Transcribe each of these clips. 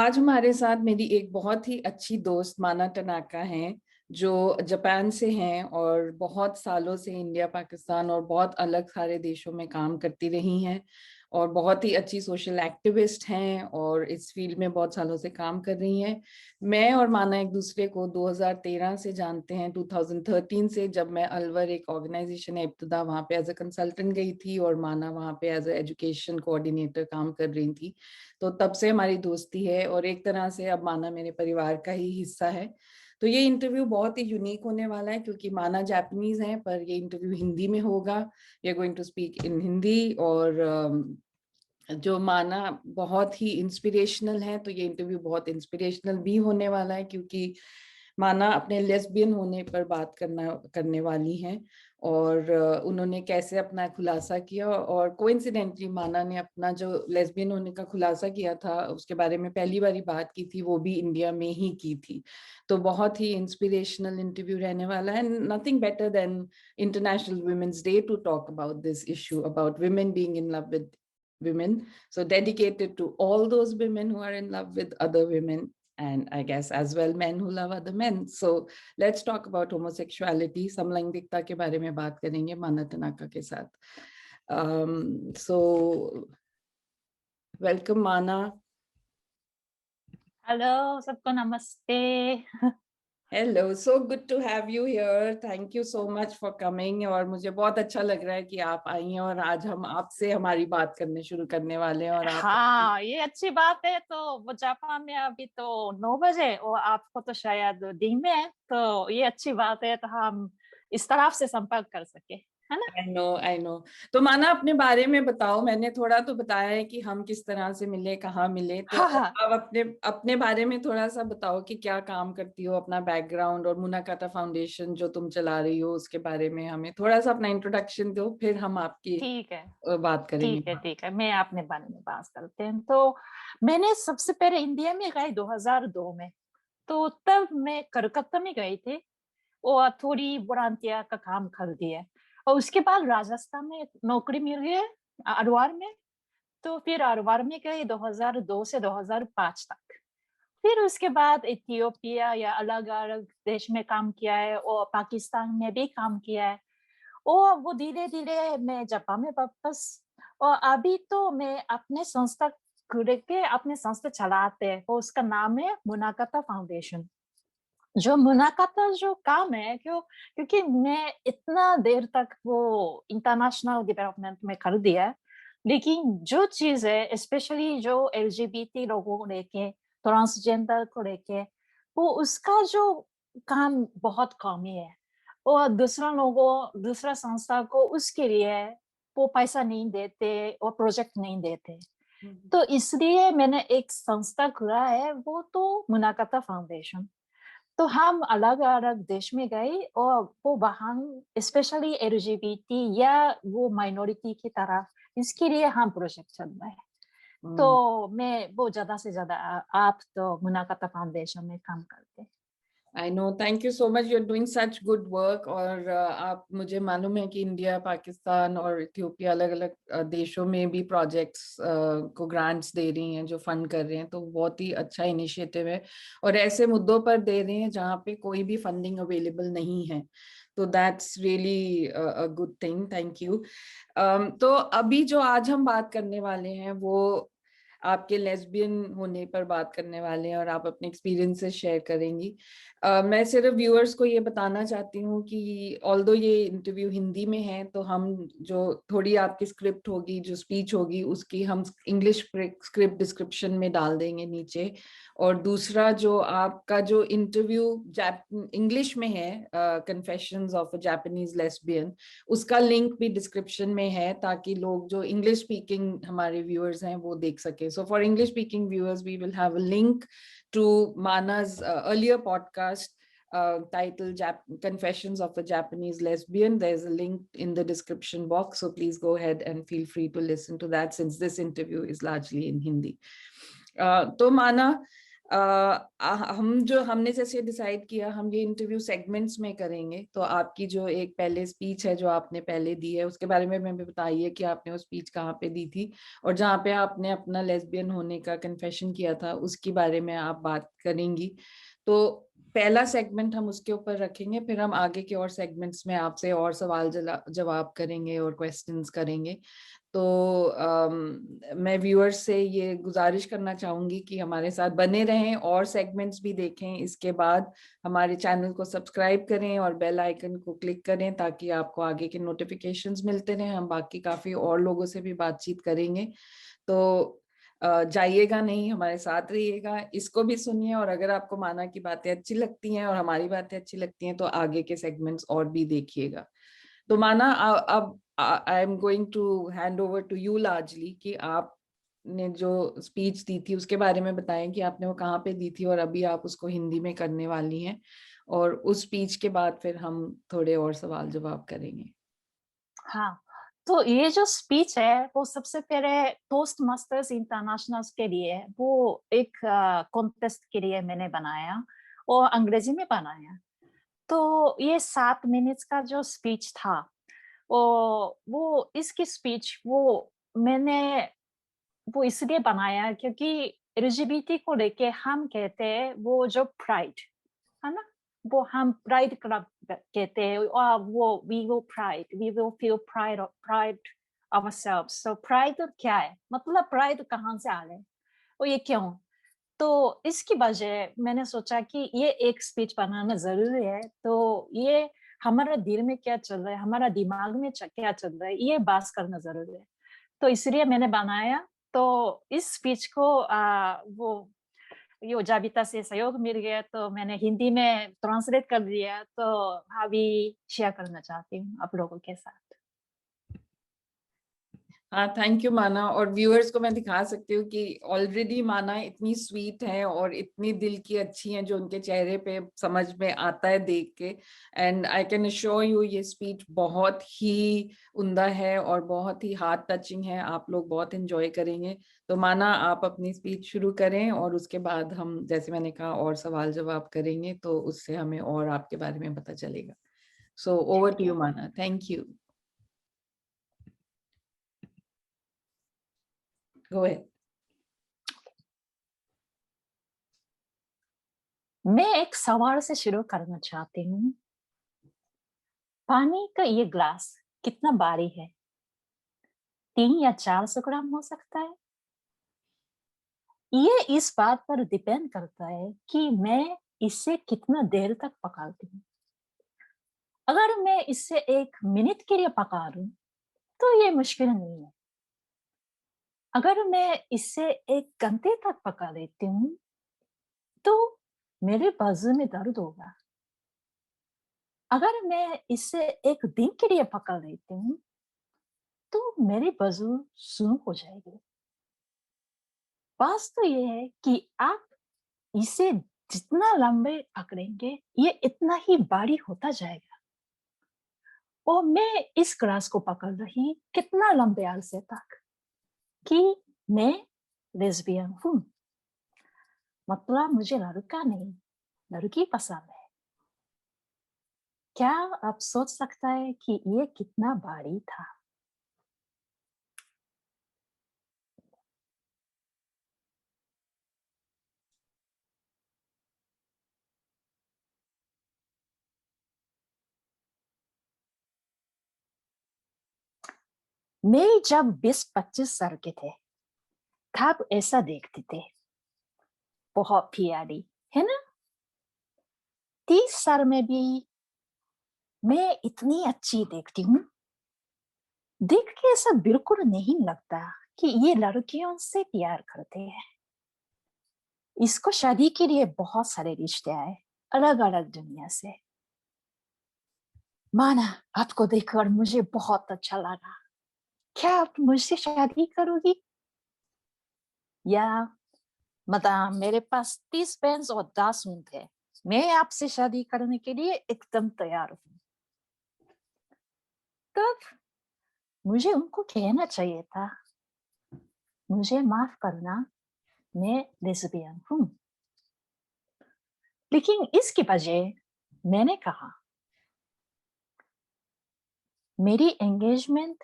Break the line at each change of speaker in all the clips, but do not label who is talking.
आज हमारे साथ मेरी एक बहुत ही अच्छी दोस्त माना टनाका हैं, जो जापान से हैं और बहुत सालों से इंडिया, पाकिस्तान और बहुत अलग सारे देशों में काम करती रही हैं और बहुत ही अच्छी सोशल एक्टिविस्ट हैं और इस फील्ड में बहुत सालों से काम कर रही हैं। मैं और माना एक दूसरे को 2013 से जानते हैं, 2013 से, जब मैं अलवर एक ऑर्गेनाइजेशन है इब्तिदा, वहाँ पे एज ए कंसल्टेंट गई थी और माना वहाँ पे एज ए एजुकेशन कोऑर्डिनेटर काम कर रही थी। तो तब से हमारी दोस्ती है और एक तरह से अब माना मेरे परिवार का ही हिस्सा है। तो ये इंटरव्यू बहुत ही यूनिक होने वाला है क्योंकि माना जापानीज है, पर ये इंटरव्यू हिंदी में होगा। We are going to speak in Hindi. और जो माना बहुत ही इंस्पिरेशनल है, तो ये इंटरव्यू बहुत इंस्पिरेशनल भी होने वाला है क्योंकि माना अपने लेस्बियन होने पर बात करने वाली हैं और उन्होंने कैसे अपना खुलासा किया। और कोइंसिडेंटली माना ने अपना जो लेस्बियन होने का खुलासा किया था, उसके बारे में पहली बारी बात की थी, वो भी इंडिया में ही की थी। तो बहुत ही इंस्पिरेशनल इंटरव्यू रहने वाला है। Nothing better than international women's day to talk about this issue, about women being in love with women. So dedicated to all those women who are in love with other women, and I guess as well men who love other men. So let's talk about homosexuality. समलैंगिकता के बारे में बात करेंगे माना टनाका के साथ. So welcome माना.
Hello सबको नमस्ते।
Hello, so good to have you here. Thank you so much for coming. और मुझे बहुत अच्छा लग रहा है कि आप आई हैं और आज हम आपसे हमारी बात करने शुरू करने वाले हैं। और आप
हाँ, ये अच्छी बात है। तो वो जापान में अभी तो 9 बजे और आपको तो शायद दिन में है, तो ये अच्छी बात है। तो हम इस तरफ से संपर्क कर सके, है ना।
I know. तो माना अपने बारे में बताओ। मैंने थोड़ा तो बताया है कि हम किस तरह से मिले, कहाँ मिले, तो
हाँ हाँ
आप अपने अपने बारे में थोड़ा सा बताओ कि क्या काम करती हो, अपना बैकग्राउंड और मुनाकाता फाउंडेशन जो तुम चला रही हो उसके बारे में हमें थोड़ा सा अपना इंट्रोडक्शन दो, फिर हम आपकी
ठीक है
बात करेंगे।
ठीक है ठीक है, मैं अपने बारे में बात करते हैं। तो मैंने सबसे पहले इंडिया में गई 2002 में। तो तब मैं कलकत्ता में गई थी और थोड़ी वॉलंटियर का काम कर दिया। और उसके बाद राजस्थान में नौकरी मिल गई अलवर में। तो फिर अलवर में गई 2002 से 2005 तक। फिर उसके बाद इथियोपिया या अलग अलग देश में काम किया है और पाकिस्तान में भी काम किया है। और वो धीरे धीरे मैं जापान में वापस। और अभी तो मैं अपने संस्था खुद के अपने संस्था चलाते हैं और उसका नाम है मुनाकाता फाउंडेशन। जो मुनाकाता जो काम है क्योंकि मैं इतना देर तक वो इंटरनेशनल डेवलपमेंट में कर दिया है, लेकिन जो चीज है स्पेशली जो एलजीबीटी लोगों को लेके, ट्रांसजेंडर को लेके, वो उसका जो काम बहुत कम ही है। और दूसरा संस्था को उसके लिए वो पैसा नहीं देते और प्रोजेक्ट नहीं देते। तो इसलिए मैंने एक संस्था खुला है, वो तो मुनाकाता फाउंडेशन। तो हम अलग अलग देश में गए और वो वहाँ स्पेशली एलजीबीटी या वो माइनॉरिटी की तरफ, इसके लिए हम प्रोजेक्ट चल रहे हैं। तो मैं वो ज्यादा से ज्यादा आप तो मुनाकाता फाउंडेशन में काम करते हैं।
I know, thank you so much, you are doing such good work. और आप, मुझे मालूम है कि इंडिया, पाकिस्तान और इथियोपिया अलग अलग देशों में भी प्रोजेक्ट्स को ग्रांट्स दे रही हैं, जो फंड कर रहे हैं। तो बहुत ही अच्छा इनिशिएटिव है और ऐसे मुद्दों पर दे रहे हैं जहाँ पे कोई भी फंडिंग अवेलेबल नहीं है। तो that's really a good thing, thank you. तो अभी जो आज हम बात करने वाले हैं वो आपके लेस्बियन होने पर बात करने वाले हैं और आप अपने एक्सपीरियंसेस शेयर करेंगी। मैं सिर्फ व्यूअर्स को ये बताना चाहती हूँ कि ऑल्दो ये इंटरव्यू हिंदी में है, तो हम जो थोड़ी आपकी स्क्रिप्ट होगी, जो स्पीच होगी, उसकी हम इंग्लिश स्क्रिप्ट डिस्क्रिप्शन में डाल देंगे नीचे। और दूसरा, जो आपका जो इंटरव्यू इंग्लिश में है, confessions of a Japanese lesbian, उसका लिंक भी डिस्क्रिप्शन में है ताकि लोग जो इंग्लिश स्पीकिंग हमारे व्यूअर्स हैं वो देख सके। So for English speaking viewers we will have a link to Mana's earlier podcast titled Confessions of a Japanese Lesbian. There's a link in the description box, so please go ahead and feel free to listen to that since this interview is largely in Hindi. तो माना, हमने जैसे decide किया, हम ये interview segments में करेंगे। तो आपकी जो एक पहले स्पीच है जो आपने पहले दी है, उसके बारे में हमें बताइए कि आपने वो स्पीच कहाँ पे दी थी, और जहाँ पे आपने अपना लेस्बियन होने का कन्फेशन किया था उसके बारे में आप बात करेंगी। तो पहला सेगमेंट हम उसके ऊपर रखेंगे, फिर हम आगे के और सेगमेंट्स में आपसे और सवाल जवाब करेंगे और क्वेश्चंस करेंगे। तो मैं व्यूअर्स से ये गुजारिश करना चाहूंगी कि हमारे साथ बने रहें और सेगमेंट्स भी देखें। इसके बाद हमारे चैनल को सब्सक्राइब करें और बेल आइकन को क्लिक करें ताकि आपको आगे के नोटिफिकेशंस मिलते रहें। हम बाकी काफी और लोगों से भी बातचीत करेंगे। तो जाइएगा नहीं, हमारे साथ रहिएगा, इसको भी सुनिए, और अगर आपको माना की बातें अच्छी लगती हैं और हमारी बातें अच्छी लगती हैं तो आगे के सेगमेंट्स और भी देखिएगा। तो माना अब I am going to hand over to you largely कि आपने जो स्पीच दी थी उसके बारे में बताएं कि आपने वो कहाँ पे दी थी और अभी आप उसको हिंदी में करने वाली हैं, और उस स्पीच के बाद फिर हम थोड़े और सवाल जवाब करेंगे।
हाँ, तो ये जो स्पीच है वो सबसे पहले टोस्ट मास्टर्स इंटरनेशनल के लिए, वो एक कॉन्टेस्ट के लिए मैंने बनाया और अंग्रेजी में बनाया। तो ये 7 मिनट्स का जो स्पीच था, वो इसकी स्पीच मैंने वो इसलिए बनाया क्योंकि एलजीबीटी को लेके हम कहते हैं वो जो प्राइड है ना, वो हम प्राइड क्लब कहते हैं, और वो we will feel pride ourselves। So pride क्या है, मतलब प्राइड कहाँ से आ रहे, और ये क्यों। तो इसकी वजह मैंने सोचा कि ये एक स्पीच बनाना जरूरी है। तो ये हमारा दिल में क्या चल रहा है, हमारा दिमाग में क्या चल रहा है, ये बात करना जरूरी है। तो इसलिए मैंने बनाया। तो इस स्पीच को वो यो जाबिता से सहयोग मिल गया तो मैंने हिंदी में ट्रांसलेट कर दिया। तो अभी शेयर करना चाहती हूँ आप लोगों के साथ।
हाँ, थैंक यू माना। और व्यूअर्स को मैं दिखा सकती हूँ कि ऑलरेडी माना इतनी स्वीट है और इतनी दिल की अच्छी हैं जो उनके चेहरे पे समझ में आता है देख के। And I can assure you ये स्पीच बहुत ही उम्दा है और बहुत ही हार्ट टचिंग है, आप लोग बहुत एंजॉय करेंगे। तो माना आप अपनी स्पीच शुरू करें और उसके बाद हम, जैसे मैंने कहा, और सवाल जवाब करेंगे तो उससे हमें और आपके बारे में पता चलेगा। सो ओवर
ठीक
टू यू
है।
माना, थैंक यू, गो अहेड।
मैं एक सवाल से शुरू करना चाहती हूँ। पानी का ये ग्लास कितना भारी है, 3 या 4 ग्राम हो सकता है। ये इस बात पर डिपेंड करता है कि मैं इसे कितना देर तक पकाती हूँ। अगर मैं इसे 1 मिनट के लिए पका लूं तो ये मुश्किल नहीं है। अगर मैं इसे 1 घंटे तक पका लेती हूँ तो मेरे बाजू में दर्द होगा। अगर मैं इसे 1 दिन के लिए पका लेती हूँ तो मेरी बाजू सून हो जाएगी। बात तो ये है कि आप इसे जितना लंबे पकड़ेंगे ये इतना ही भारी होता जाएगा। और मैं इस ग्लास को पकड़ रही कितना लंबे अरसे तक कि मैं लेस्बियन हूँ, मतलब मुझे लड़का नहीं लड़की पसंद है। क्या आप सोच सकता है कि ये कितना भारी था। मैं जब 20-25 साल के थे तब ऐसा देखते थे, बहुत प्यारी है ना। 30 साल में भी मैं इतनी अच्छी देखती हूँ। देख के ऐसा बिल्कुल नहीं लगता कि ये लड़कियों से प्यार करते हैं। इसको शादी के लिए बहुत सारे रिश्ते आए अलग अलग दुनिया से। माना आपको देखकर मुझे बहुत अच्छा लगा, क्या आप मुझसे शादी करोगी। या मतलब मेरे पास 30 पेंस और 10 ऊँट है, मैं आपसे शादी करने के लिए एकदम तैयार हूँ। तब मुझे उनको कहना चाहिए था, मुझे माफ करना, मैं लेस्बियन हूँ। लेकिन इसके बजाय मैंने कहा मेरी एंगेजमेंट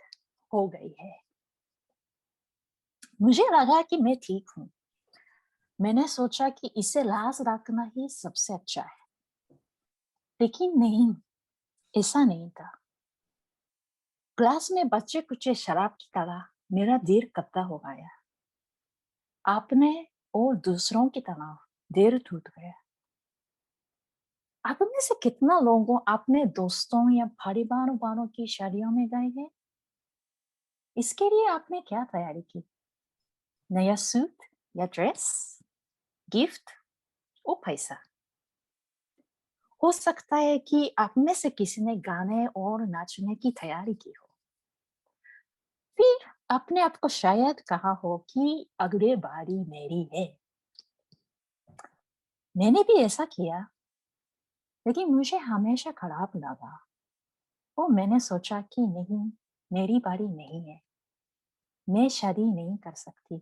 हो गई है। मुझे लगा कि मैं ठीक हूँ। मैंने सोचा कि इसे लाज रखना ही सबसे अच्छा है, लेकिन नहीं, ऐसा नहीं था। क्लास में बच्चे कुछ शराब की तरह मेरा दिल कत्ता हो गया। आपने और दूसरों की तरह दिल टूट गया। आप में से कितना लोगों अपने दोस्तों या परिवार वालों की शादियों में गए हैं? इसके लिए आपने क्या तैयारी की? नया सूट या ड्रेस, गिफ्ट और पैसा? हो सकता है कि आप में से किसी ने गाने और नाचने की तैयारी की हो। फिर आपने आपको शायद कहा हो कि अगले बारी मेरी है। मैंने भी ऐसा किया, लेकिन मुझे हमेशा खराब लगा और मैंने सोचा कि नहीं, मेरी बारी नहीं है, मैं शादी नहीं कर सकती।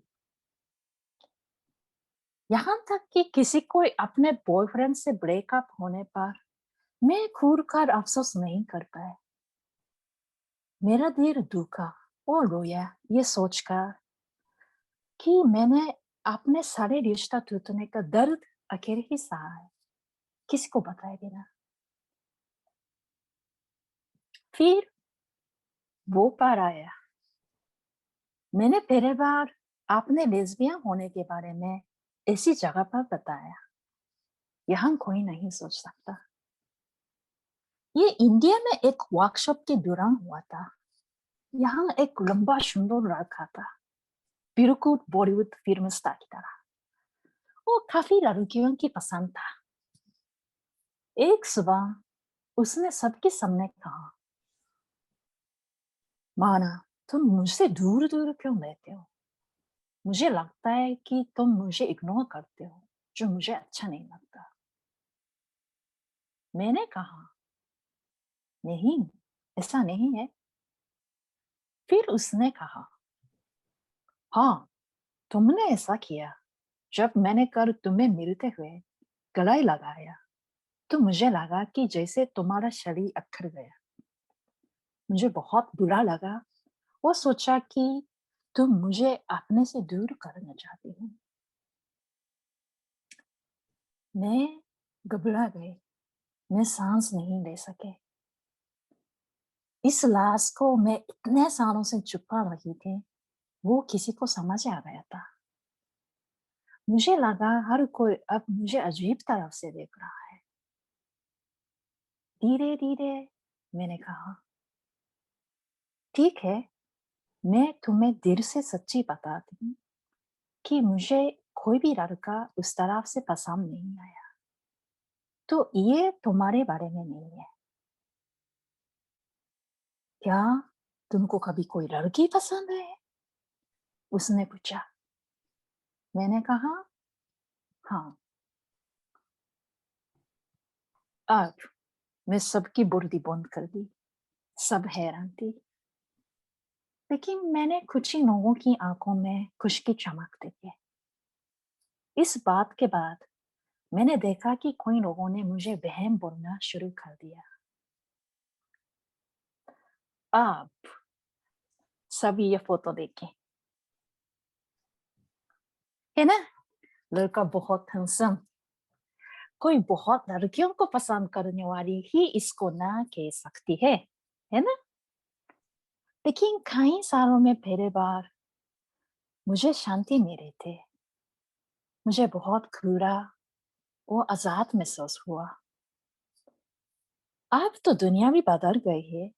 यहाँ तक कि किसी को अपने बॉयफ्रेंड से ब्रेकअप होने पर मैं खुद कर अफसोस नहीं कर पाया। मेरा दिल दुखा और रोया ये सोचकर कि मैंने अपने सारे रिश्ता टूटने का दर्द अकेले ही सहा है, किसी को बताए बिना। फिर वो पार आया। मैंने पहली बार अपने लेस्बियन होने के बारे में ऐसी जगह पर बताया, यहाँ कोई नहीं सोच सकता। ये इंडिया में एक वर्कशॉप के दौरान हुआ था। यहाँ एक लंबा सुंदर लड़का था, बिल्कुल बॉलीवुड फिल्म स्टार की तरह। वो काफी लड़कियों की पसंद था। एक सुबह उसने सबके सामने कहा, माना तुम मुझसे दूर दूर क्यों रहते हो? मुझे लगता है कि तुम मुझे इग्नोर करते हो, जो मुझे अच्छा नहीं लगता। मैंने कहा, नहीं, ऐसा नहीं है। फिर उसने कहा, हाँ, तुमने ऐसा किया। जब मैंने कल तुम्हें मिलते हुए गले लगाया तो मुझे लगा कि जैसे तुम्हारा शरीर अखड़ गया। मुझे बहुत बुरा लगा। वो सोचा कि तुम मुझे अपने से दूर करना चाहती हो। मैं घबरा गई। मैं सांस नहीं ले सके। इस लाश को मैं इतने सालों से छुपा रही थी, वो किसी को समझ आ गया था। मुझे लगा हर कोई अब मुझे अजीब तरह से देख रहा है। धीरे धीरे मैंने कहा, ठीक है, मैं तुम्हें दिल से सच्ची बताती हूँ कि मुझे कोई भी लड़का उस तरफ से पसंद नहीं आया। तो ये तुम्हारे बारे में नहीं है। क्या तुमको कभी कोई लड़की पसंद है? उसने पूछा। मैंने कहा, हाँ। अब मैं सबकी बुर्दी बंद कर दी। सब हैरान थी, लेकिन मैंने कुछ ही लोगों की आंखों में खुशी की चमक देखी। इस बात के बाद मैंने देखा कि कई लोगों ने मुझे बहन बोलना शुरू कर दिया। अब सभी ये फोटो देखें, है ना? लड़का बहुत हैंडसम। कोई बहुत लड़कियों को पसंद करने वाली ही इसको ना कह सकती है ना? लेकिन कई सालों में पहली बार मुझे शांति मिले थे। मुझे बहुत खुला और आजाद महसूस हुआ। अब तो दुनिया भी बदल गई है।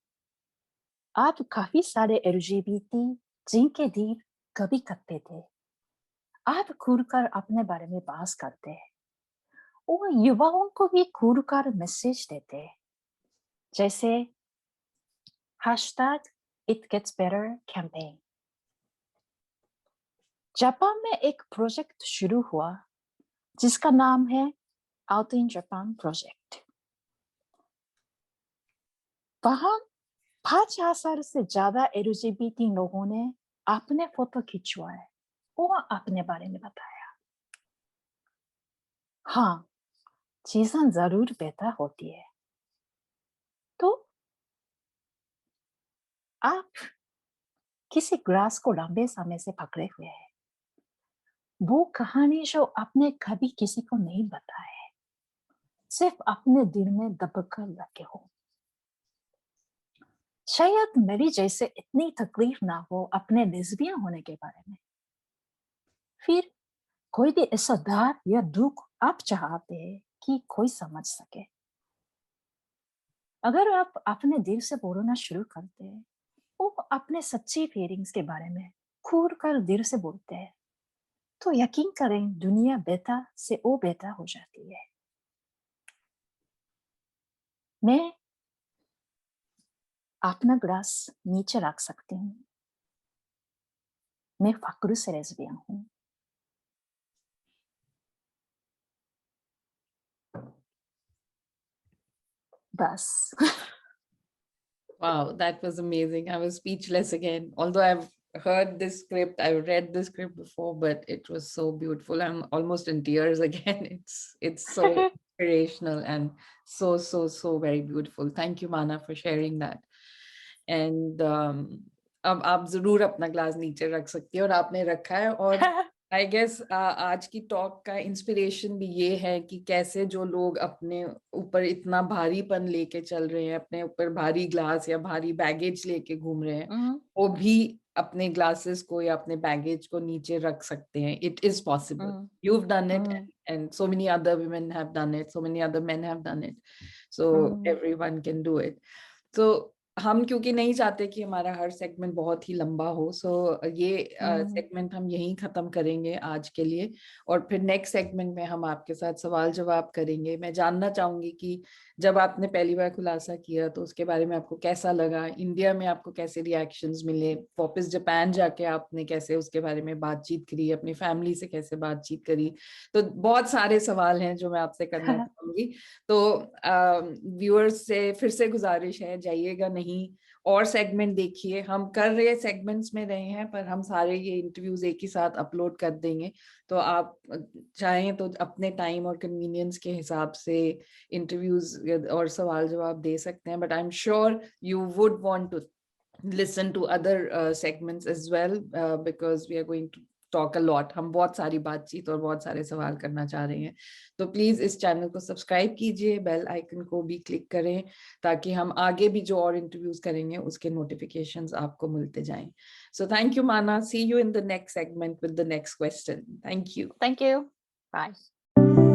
अब काफी सारे एलजीबीटी जिनके दिल कभी कपते थे, आप खुलकर अपने बारे में बात करते हैं और युवाओं को भी खुलकर मैसेज देते हैं, जैसे hashtag it gets better campaign. Japan में एक प्रोजेक्ट शुरू हुआ जिसका नाम है आउट इन जापान प्रोजेक्ट। वहां 5,000 से ज्यादा एलजीबीटी लोगों ने अपने फोटो खिंचवाए और अपने बारे में बताया। हाँ, चीजें जरूर बेहतर होती है। तो आप किसी ग्रास को लंबे समय से पकड़े हुए हैं, वो कहानी जो आपने कभी किसी को नहीं बताया है, सिर्फ अपने दिल में दबक कर रखे हो। शायद मेरी जैसे इतनी तकलीफ ना हो अपने लेस्बियन होने के बारे में। फिर कोई भी ऐसा दर्द या दुख आप चाहते हैं कि कोई समझ सके। अगर आप अपने दिल से बोलना शुरू करते हैं, वो अपने सच्ची फीलिंग्स के बारे में खुल कर दिल से बोलते हैं, तो यकीन करें दुनिया बेहतर से वो बेहतर हो जाती है। मैं अपना ग्लास नीचे रख सकती हूँ। मैं फक्र से लेस्बियन हूँ। बस।
Wow, that was amazing. I was speechless again. Although I've heard this script, I've read the script before, but it was so beautiful. I'm almost in tears again. It's so inspirational and so very beautiful. Thank you, Mana, for sharing that. And अब आप जरूर अपना glass नीचे रख सकती है और आपने रखा है। और आई गेस आज की टॉक का इंस्पिरेशन भी ये है कि कैसे जो लोग अपने ऊपर इतना भारीपन लेके चल रहे हैं, अपने ऊपर भारी ग्लास या भारी बैगेज लेके घूम रहे हैं, वो भी अपने ग्लासेस को या अपने बैगेज को नीचे रख सकते हैं। It is possible. You've done it, and so many other women have done it, so many other men have done it, so everyone can do it. So हम क्योंकि नहीं चाहते कि हमारा हर सेगमेंट बहुत ही लंबा हो, सो ये सेगमेंट हम यहीं खत्म करेंगे आज के लिए। और फिर नेक्स्ट सेगमेंट में हम आपके साथ सवाल जवाब करेंगे। मैं जानना चाहूंगी कि जब आपने पहली बार खुलासा किया तो उसके बारे में आपको कैसा लगा, इंडिया में आपको कैसे रिएक्शंस मिले, वापस जापान जाके आपने कैसे उसके बारे में बातचीत करी, अपनी फैमिली से कैसे बातचीत करी। तो बहुत सारे सवाल हैं जो मैं आपसे करना चाहूंगी। तो व्यूअर्स से फिर से गुजारिश है, जाइएगा नहीं, और सेगमेंट देखिए। हम कर रहे सेगमेंट्स में रहे हैं, पर हम सारे ये इंटरव्यूज एक ही साथ अपलोड कर देंगे, तो आप चाहें तो अपने टाइम और कन्वीनियंस के हिसाब से इंटरव्यूज और सवाल जवाब दे सकते हैं। But I am sure you would want to listen to other segments as well, because we are going to talk a lot. हम बहुत सारी बातचीत और बहुत सारे सवाल करना चाह रहे हैं। तो प्लीज इस चैनल को सब्सक्राइब कीजिए, बेल आइकन को भी क्लिक करें, ताकि हम आगे भी जो और इंटरव्यूज करेंगे उसके नोटिफिकेशंस आपको मिलते जाएं। So thank you, Mana. See you in the next segment with the next question. Thank you.
Thank you. Bye.